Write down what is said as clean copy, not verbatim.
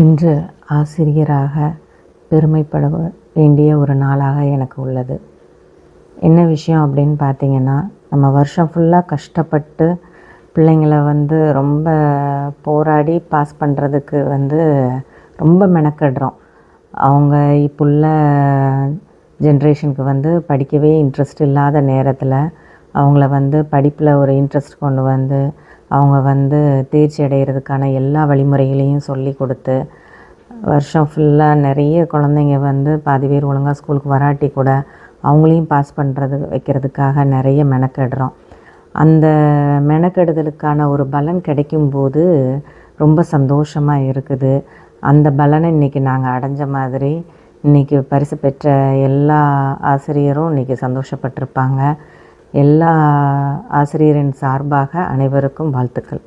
இன்று ஆசிரியராக பெருமைப்பட வேண்டிய ஒரு நாளாக எனக்கு உள்ளது. என்ன விஷயம் அப்படின்னு பார்த்தீங்கன்னா, நம்ம வருஷம் ஃபுல்லாக கஷ்டப்பட்டு பிள்ளைங்கள ரொம்ப போராடி பாஸ் பண்ணுறதுக்கு ரொம்ப மெனக்கடுறோம். அவங்க இப்போ உள்ள ஜென்ரேஷனுக்கு படிக்கவே இன்ட்ரெஸ்ட் இல்லாத நேரத்தில் அவங்கள படிப்பில் ஒரு இன்ட்ரெஸ்ட் கொண்டு அவங்க தேர்ச்சி அடைகிறதுக்கான எல்லா வழிமுறைகளையும் சொல்லி கொடுத்து, வருஷம் ஃபுல்லாக நிறைய குழந்தைங்க பாதி பேர் ஒழுங்காக ஸ்கூலுக்கு வராட்டி கூட அவங்களையும் பாஸ் வைக்கிறதுக்காக நிறைய மெனக்கடுறோம். அந்த மெனக்கெடுதலுக்கான ஒரு பலன் கிடைக்கும்போது ரொம்ப சந்தோஷமாக இருக்குது. அந்த பலனை இன்றைக்கி நாங்கள் அடைஞ்ச மாதிரி இன்றைக்கி பரிசு பெற்ற எல்லா ஆசிரியரும் இன்றைக்கி சந்தோஷப்பட்டிருப்பாங்க. எல்லா ஆசிரியரின் சார்பாக அனைவருக்கும் வாழ்த்துக்கள்.